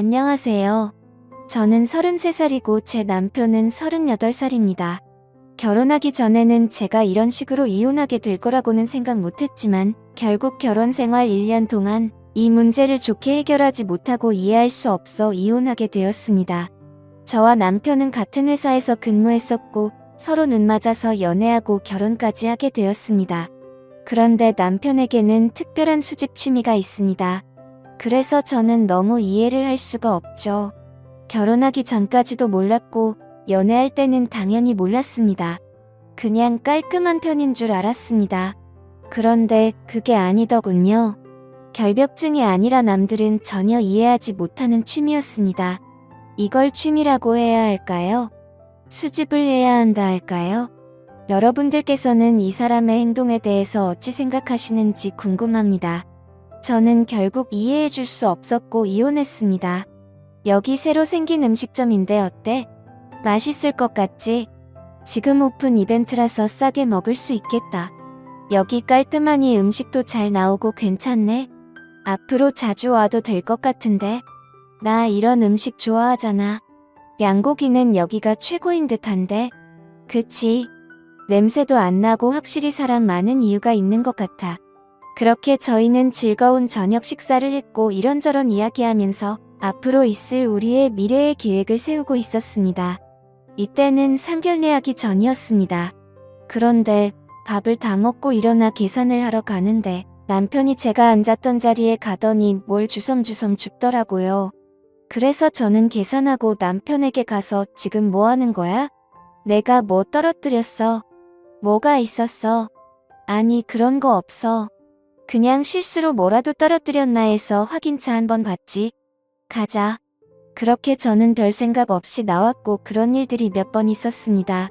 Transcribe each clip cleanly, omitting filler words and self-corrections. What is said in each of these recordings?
안녕하세요. 저는 33살이고 제 남편은 38살입니다. 결혼하기 전에는 제가 이런 식으로 이혼하게 될 거라고는 생각 못했지만 결국 결혼 생활 1년 동안 이 문제를 좋게 해결하지 못하고 이해할 수 없어 이혼하게 되었습니다. 저와 남편은 같은 회사에서 근무했었고 서로 눈 맞아서 연애하고 결혼까지 하게 되었습니다. 그런데 남편에게는 특별한 수집 취미가 있습니다. 그래서 저는 너무 이해를 할 수가 없죠. 결혼하기 전까지도 몰랐고 연애할 때는 당연히 몰랐습니다. 그냥 깔끔한 편인 줄 알았습니다. 그런데 그게 아니더군요. 결벽증이 아니라 남들은 전혀 이해하지 못하는 취미였습니다. 이걸 취미라고 해야 할까요? 수집을 해야 한다 할까요? 여러분들께서는 이 사람의 행동에 대해서 어찌 생각하시는지 궁금합니다. 저는 결국 이해해 줄 수 없었고 이혼했습니다. 여기 새로 생긴 음식점인데 어때? 맛있을 것 같지? 지금 오픈 이벤트라서 싸게 먹을 수 있겠다. 여기 깔끔하니 음식도 잘 나오고 괜찮네? 앞으로 자주 와도 될 것 같은데? 나 이런 음식 좋아하잖아. 양고기는 여기가 최고인 듯한데? 그치? 냄새도 안 나고 확실히 사람 많은 이유가 있는 것 같아. 그렇게 저희는 즐거운 저녁 식사를 했고 이런저런 이야기하면서 앞으로 있을 우리의 미래의 계획을 세우고 있었습니다. 이때는 상견례하기 전이었습니다. 그런데 밥을 다 먹고 일어나 계산을 하러 가는데 남편이 제가 앉았던 자리에 가더니 뭘 주섬주섬 줍더라고요. 그래서 저는 계산하고 남편에게 가서 지금 뭐 하는 거야? 내가 뭐 떨어뜨렸어? 뭐가 있었어? 아니 그런 거 없어. 그냥 실수로 뭐라도 떨어뜨렸나 해서 확인차 한번 봤지. 가자. 그렇게 저는 별 생각 없이 나왔고 그런 일들이 몇 번 있었습니다.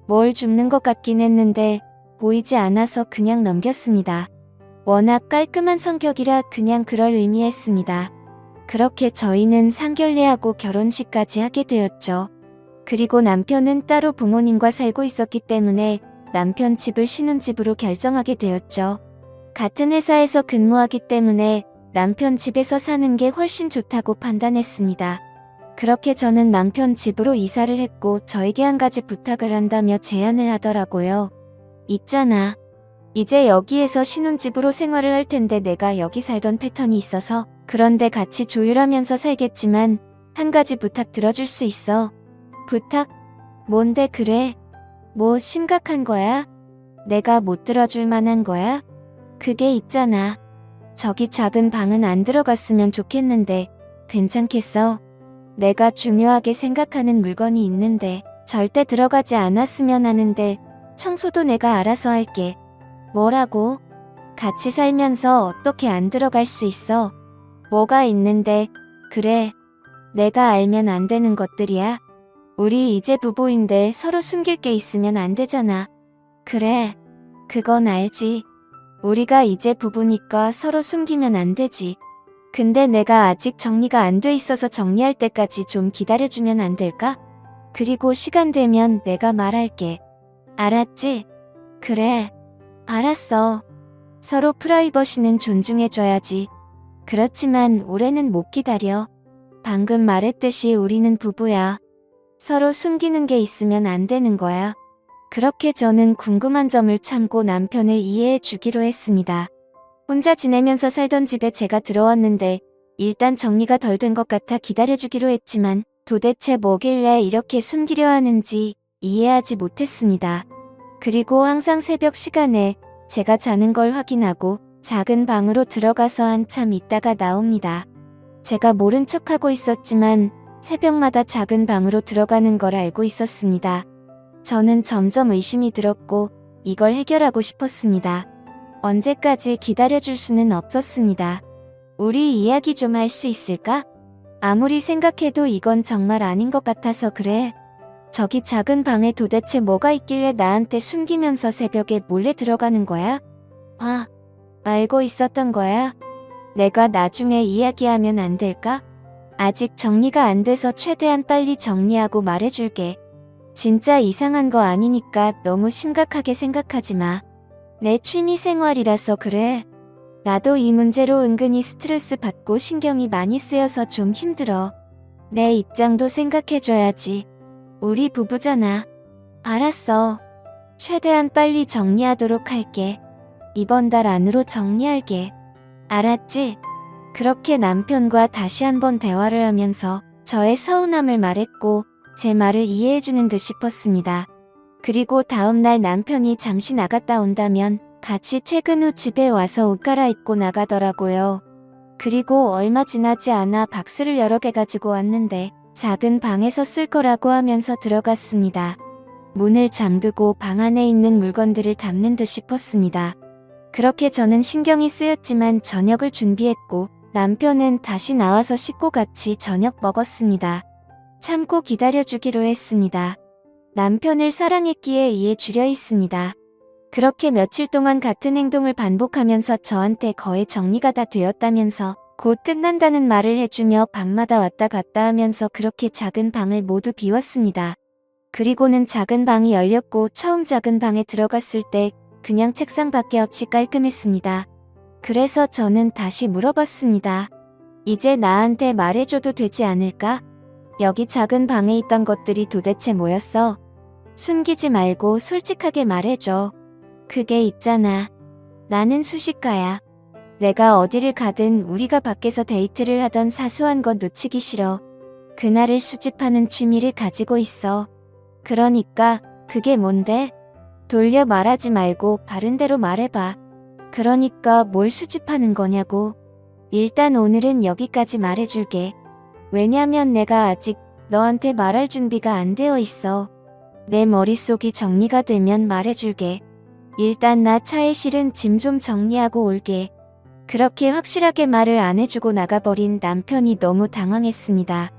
뭘 줍는 것 같긴 했는데 보이지 않아서 그냥 넘겼습니다. 워낙 깔끔한 성격이라 그냥 그럴 의미했습니다. 그렇게 저희는 상견례하고 결혼식까지 하게 되었죠. 그리고 남편은 따로 부모님과 살고 있었기 때문에 남편 집을 신혼집으로 결정하게 되었죠. 같은 회사에서 근무하기 때문에 남편 집에서 사는 게 훨씬 좋다고 판단했습니다. 그렇게 저는 남편 집으로 이사를 했고 저에게 한 가지 부탁을 한다며 제안을 하더라고요. 있잖아. 이제 여기에서 신혼집으로 생활을 할 텐데 내가 여기 살던 패턴이 있어서 그런데 같이 조율하면서 살겠지만 한 가지 부탁 들어줄 수 있어. 부탁? 뭔데 그래? 뭐 심각한 거야? 내가 못 들어줄 만한 거야? 그게 있잖아. 저기 작은 방은 안 들어갔으면 좋겠는데 괜찮겠어? 내가 중요하게 생각하는 물건이 있는데 절대 들어가지 않았으면 하는데 청소도 내가 알아서 할게. 뭐라고? 같이 살면서 어떻게 안 들어갈 수 있어? 뭐가 있는데? 그래. 내가 알면 안 되는 것들이야. 우리 이제 부부인데 서로 숨길 게 있으면 안 되잖아. 그래. 그건 알지. 우리가 이제 부부니까 서로 숨기면 안 되지. 근데 내가 아직 정리가 안 돼 있어서 정리할 때까지 좀 기다려주면 안 될까? 그리고 시간 되면 내가 말할게. 알았지? 그래. 알았어. 서로 프라이버시는 존중해줘야지. 그렇지만 올해는 못 기다려. 방금 말했듯이 우리는 부부야. 서로 숨기는 게 있으면 안 되는 거야. 그렇게 저는 궁금한 점을 참고 남편을 이해해 주기로 했습니다. 혼자 지내면서 살던 집에 제가 들어왔는데 일단 정리가 덜 된 것 같아 기다려주기로 했지만 도대체 뭐길래 이렇게 숨기려 하는지 이해하지 못했습니다. 그리고 항상 새벽 시간에 제가 자는 걸 확인하고 작은 방으로 들어가서 한참 있다가 나옵니다. 제가 모른 척하고 있었지만 새벽마다 작은 방으로 들어가는 걸 알고 있었습니다. 저는 점점 의심이 들었고 이걸 해결하고 싶었습니다. 언제까지 기다려줄 수는 없었습니다. 우리 이야기 좀 할 수 있을까? 아무리 생각해도 이건 정말 아닌 것 같아서 그래. 저기 작은 방에 도대체 뭐가 있길래 나한테 숨기면서 새벽에 몰래 들어가는 거야? 아, 알고 있었던 거야? 내가 나중에 이야기하면 안 될까? 아직 정리가 안 돼서 최대한 빨리 정리하고 말해줄게. 진짜 이상한 거 아니니까 너무 심각하게 생각하지 마. 내 취미 생활이라서 그래. 나도 이 문제로 은근히 스트레스 받고 신경이 많이 쓰여서 좀 힘들어. 내 입장도 생각해줘야지. 우리 부부잖아. 알았어. 최대한 빨리 정리하도록 할게. 이번 달 안으로 정리할게. 알았지? 그렇게 남편과 다시 한번 대화를 하면서 저의 서운함을 말했고 제 말을 이해해주는 듯 싶었습니다. 그리고 다음날 남편이 잠시 나갔다 온다면 같이 퇴근 후 집에 와서 옷 갈아입고 나가더라고요. 그리고 얼마 지나지 않아 박스를 여러 개 가지고 왔는데 작은 방에서 쓸 거라고 하면서 들어갔습니다. 문을 잠그고 방 안에 있는 물건들을 담는 듯 싶었습니다. 그렇게 저는 신경이 쓰였지만 저녁을 준비했고 남편은 다시 나와서 씻고 같이 저녁 먹었습니다. 참고 기다려주기로 했습니다. 남편을 사랑했기에 이해주려 했습니다. 그렇게 며칠 동안 같은 행동을 반복하면서 저한테 거의 정리가 다 되었다면서 곧 끝난다는 말을 해주며 밤마다 왔다 갔다 하면서 그렇게 작은 방을 모두 비웠습니다. 그리고는 작은 방이 열렸고 처음 작은 방에 들어갔을 때 그냥 책상밖에 없이 깔끔했습니다. 그래서 저는 다시 물어봤습니다. 이제 나한테 말해줘도 되지 않을까? 여기 작은 방에 있던 것들이 도대체 뭐였어? 숨기지 말고 솔직하게 말해줘. 그게 있잖아. 나는 수식가야. 내가 어디를 가든 우리가 밖에서 데이트를 하던 사소한 것 놓치기 싫어. 그날을 수집하는 취미를 가지고 있어. 그러니까 그게 뭔데? 돌려 말하지 말고 바른 대로 말해봐. 그러니까 뭘 수집하는 거냐고. 일단 오늘은 여기까지 말해줄게. 왜냐면 내가 아직 너한테 말할 준비가 안 되어 있어. 내 머릿속이 정리가 되면 말해줄게. 일단 나 차에 실은 짐 좀 정리하고 올게. 그렇게 확실하게 말을 안 해주고 나가버린 남편이 너무 당황했습니다.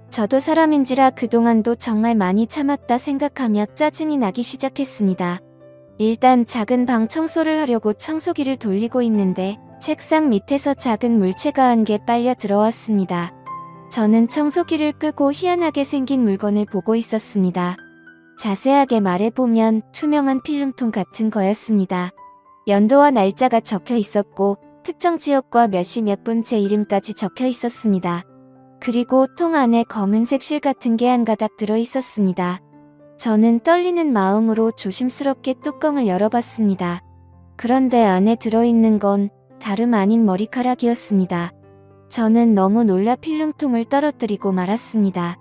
저도 사람인지라 그동안도 정말 많이 참았다 생각하며 짜증이 나기 시작했습니다. 일단 작은 방 청소를 하려고 청소기를 돌리고 있는데 책상 밑에서 작은 물체가 한 개 빨려 들어왔습니다. 저는 청소기를 끄고 희한하게 생긴 물건을 보고 있었습니다. 자세하게 말해보면 투명한 필름통 같은 거였습니다. 연도와 날짜가 적혀 있었고 특정 지역과 몇 시 몇 분 제 이름까지 적혀 있었습니다. 그리고 통 안에 검은색 실 같은 게 한 가닥 들어 있었습니다. 저는 떨리는 마음으로 조심스럽게 뚜껑을 열어봤습니다. 그런데 안에 들어있는 건 다름 아닌 머리카락이었습니다. 저는 너무 놀라 필름통을 떨어뜨리고 말았습니다.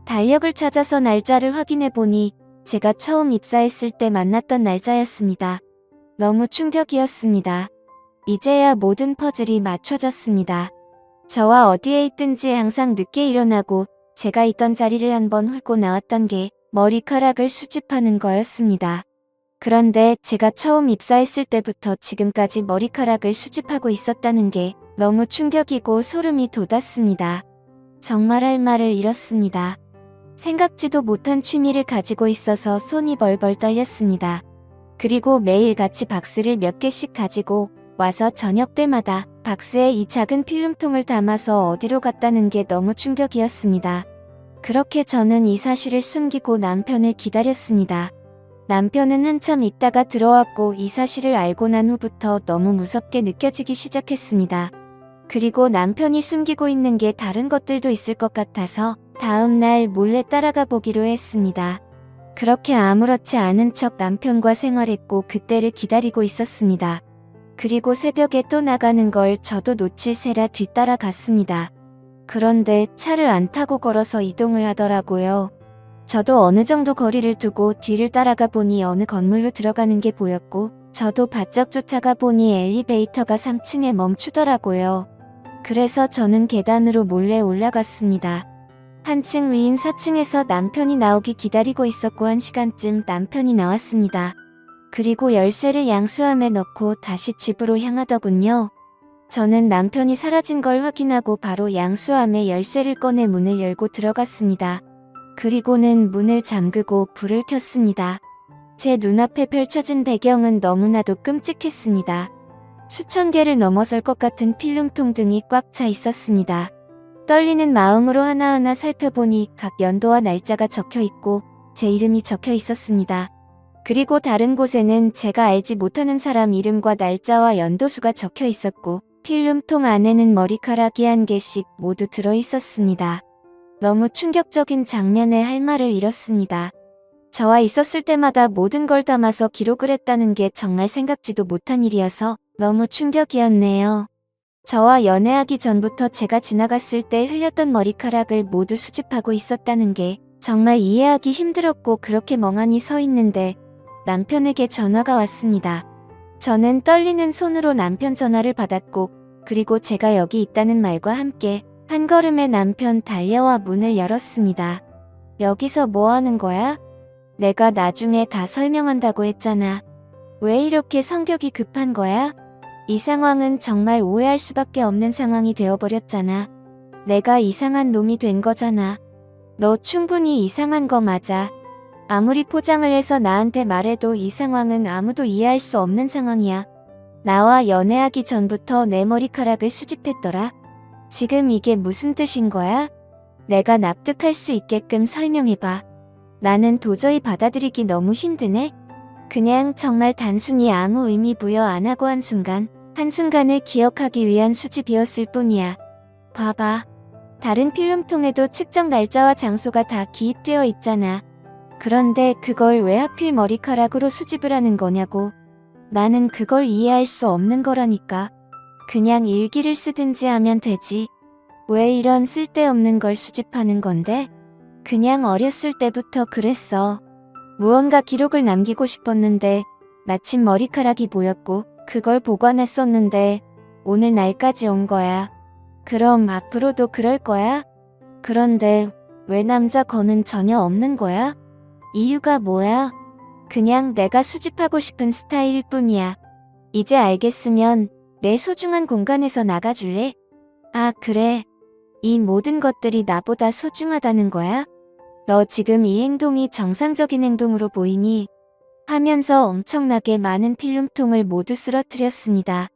달력을 찾아서 날짜를 확인해보니 제가 처음 입사했을 때 만났던 날짜였습니다. 너무 충격이었습니다. 이제야 모든 퍼즐이 맞춰졌습니다. 저와 어디에 있든지 항상 늦게 일어나고 제가 있던 자리를 한번 훑고 나왔던 게 머리카락을 수집하는 거였습니다. 그런데 제가 처음 입사했을 때부터 지금까지 머리카락을 수집하고 있었다는 게 너무 충격이고 소름이 돋았습니다. 정말 할 말을 잃었습니다. 생각지도 못한 취미를 가지고 있어서 손이 벌벌 떨렸습니다. 그리고 매일 같이 박스를 몇 개씩 가지고 와서 저녁 때마다 박스에 이 작은 필름통을 담아서 어디로 갔다는 게 너무 충격이었습니다. 그렇게 저는 이 사실을 숨기고 남편을 기다렸습니다. 남편은 한참 있다가 들어왔고 이 사실을 알고 난 후부터 너무 무섭게 느껴지기 시작했습니다. 그리고 남편이 숨기고 있는 게 다른 것들도 있을 것 같아서 다음 날 몰래 따라가 보기로 했습니다. 그렇게 아무렇지 않은 척 남편과 생활했고 그때를 기다리고 있었습니다. 그리고 새벽에 또 나가는 걸 저도 놓칠 새라 뒤따라 갔습니다. 그런데 차를 안 타고 걸어서 이동을 하더라고요. 저도 어느 정도 거리를 두고 뒤를 따라가 보니 어느 건물로 들어가는 게 보였고 저도 바짝 쫓아가 보니 엘리베이터가 3층에 멈추더라고요. 그래서 저는 계단으로 몰래 올라갔습니다. 한층 위인 4층에서 남편이 나오기 기다리고 있었고 1시간쯤 남편이 나왔습니다. 그리고 열쇠를 양수함에 넣고 다시 집으로 향하더군요. 저는 남편이 사라진 걸 확인하고 바로 양수함에 열쇠를 꺼내 문을 열고 들어갔습니다. 그리고는 문을 잠그고 불을 켰습니다. 제 눈앞에 펼쳐진 배경은 너무나도 끔찍했습니다. 수천 개를 넘어설 것 같은 필름통 등이 꽉 차 있었습니다. 떨리는 마음으로 하나하나 살펴보니 각 연도와 날짜가 적혀 있고 제 이름이 적혀 있었습니다. 그리고 다른 곳에는 제가 알지 못하는 사람 이름과 날짜와 연도수가 적혀 있었고 필름통 안에는 머리카락이 한 개씩 모두 들어 있었습니다. 너무 충격적인 장면에 할 말을 잃었습니다. 저와 있었을 때마다 모든 걸 담아서 기록을 했다는 게 정말 생각지도 못한 일이어서 너무 충격이었네요. 저와 연애하기 전부터 제가 지나갔을 때 흘렸던 머리카락을 모두 수집하고 있었다는 게 정말 이해하기 힘들었고 그렇게 멍하니 서 있는데 남편에게 전화가 왔습니다. 저는 떨리는 손으로 남편 전화를 받았고 그리고 제가 여기 있다는 말과 함께 한 걸음에 남편 달려와 문을 열었습니다. 여기서 뭐 하는 거야? 내가 나중에 다 설명한다고 했잖아. 왜 이렇게 성격이 급한 거야? 이 상황은 정말 오해할 수밖에 없는 상황이 되어버렸잖아. 내가 이상한 놈이 된 거잖아. 너 충분히 이상한 거 맞아. 아무리 포장을 해서 나한테 말해도 이 상황은 아무도 이해할 수 없는 상황이야. 나와 연애하기 전부터 내 머리카락을 수집했더라. 지금 이게 무슨 뜻인 거야? 내가 납득할 수 있게끔 설명해봐. 나는 도저히 받아들이기 너무 힘드네. 그냥 정말 단순히 아무 의미 부여 안 하고 한순간을 기억하기 위한 수집이었을 뿐이야. 봐봐. 다른 필름통에도 측정 날짜와 장소가 다 기입되어 있잖아. 그런데 그걸 왜 하필 머리카락으로 수집을 하는 거냐고. 나는 그걸 이해할 수 없는 거라니까. 그냥 일기를 쓰든지 하면 되지. 왜 이런 쓸데없는 걸 수집하는 건데? 그냥 어렸을 때부터 그랬어. 무언가 기록을 남기고 싶었는데 마침 머리카락이 보였고 그걸 보관했었는데 오늘 날까지 온 거야. 그럼 앞으로도 그럴 거야? 그런데 왜 남자 거는 전혀 없는 거야? 이유가 뭐야? 그냥 내가 수집하고 싶은 스타일일 뿐이야. 이제 알겠으면 내 소중한 공간에서 나가줄래? 아, 그래. 이 모든 것들이 나보다 소중하다는 거야? 너 지금 이 행동이 정상적인 행동으로 보이니? 하면서 엄청나게 많은 필름통을 모두 쓰러뜨렸습니다.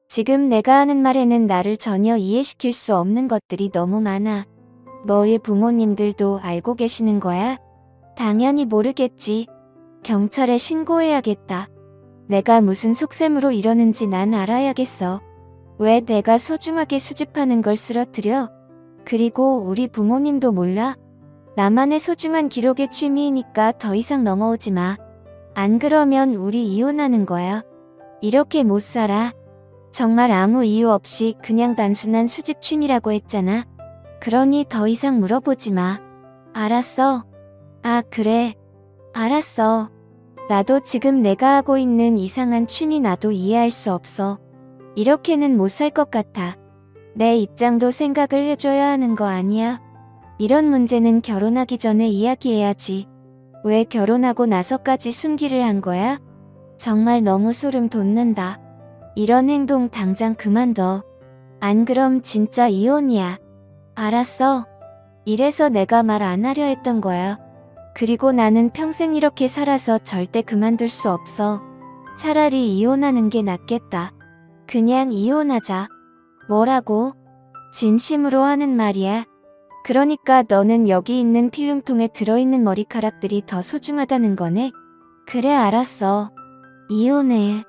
지금 내가 하는 말에는 나를 전혀 이해시킬 수 없는 것들이 너무 많아. 너의 부모님들도 알고 계시는 거야? 당연히 모르겠지. 경찰에 신고해야겠다. 내가 무슨 속셈으로 이러는지 난 알아야겠어. 왜 내가 소중하게 수집하는 걸 쓰러뜨려? 그리고 우리 부모님도 몰라? 나만의 소중한 기록의 취미이니까 더 이상 넘어오지 마. 안 그러면 우리 이혼하는 거야. 이렇게 못 살아. 정말 아무 이유 없이 그냥 단순한 수집 취미라고 했잖아. 그러니 더 이상 물어보지 마. 알았어. 아, 그래. 알았어. 나도 지금 내가 하고 있는 이상한 취미 나도 이해할 수 없어. 이렇게는 못 살 것 같아. 내 입장도 생각을 해줘야 하는 거 아니야? 이런 문제는 결혼하기 전에 이야기해야지. 왜 결혼하고 나서까지 숨기를 한 거야? 정말 너무 소름 돋는다. 이런 행동 당장 그만둬. 안 그럼 진짜 이혼이야. 알았어. 이래서 내가 말 안 하려 했던 거야. 그리고 나는 평생 이렇게 살아서 절대 그만둘 수 없어. 차라리 이혼하는 게 낫겠다. 그냥 이혼하자. 뭐라고? 진심으로 하는 말이야. 그러니까 너는 여기 있는 필름통에 들어있는 머리카락들이 더 소중하다는 거네? 그래, 알았어. 이혼해.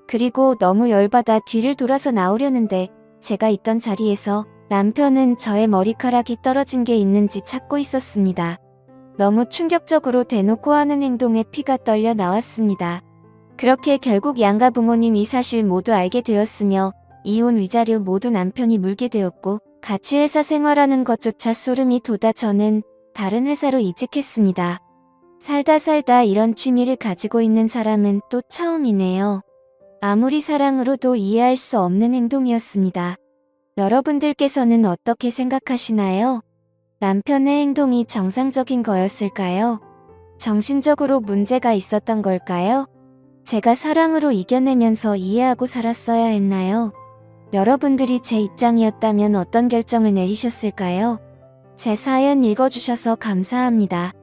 그리고 너무 열받아 뒤를 돌아서 나오려는데 제가 있던 자리에서 남편은 저의 머리카락이 떨어진 게 있는지 찾고 있었습니다. 너무 충격적으로 대놓고 하는 행동에 피가 떨려 나왔습니다. 그렇게 결국 양가 부모님 이 사실 모두 알게 되었으며 이혼 위자료 모두 남편이 물게 되었고 같이 회사 생활하는 것조차 소름이 돋아 저는 다른 회사로 이직했습니다. 살다 이런 취미를 가지고 있는 사람은 또 처음이네요. 아무리 사랑으로도 이해할 수 없는 행동이었습니다. 여러분들께서는 어떻게 생각하시나요? 남편의 행동이 정상적인 거였을까요? 정신적으로 문제가 있었던 걸까요? 제가 사랑으로 이겨내면서 이해하고 살았어야 했나요? 여러분들이 제 입장이었다면 어떤 결정을 내리셨을까요? 제 사연 읽어주셔서 감사합니다.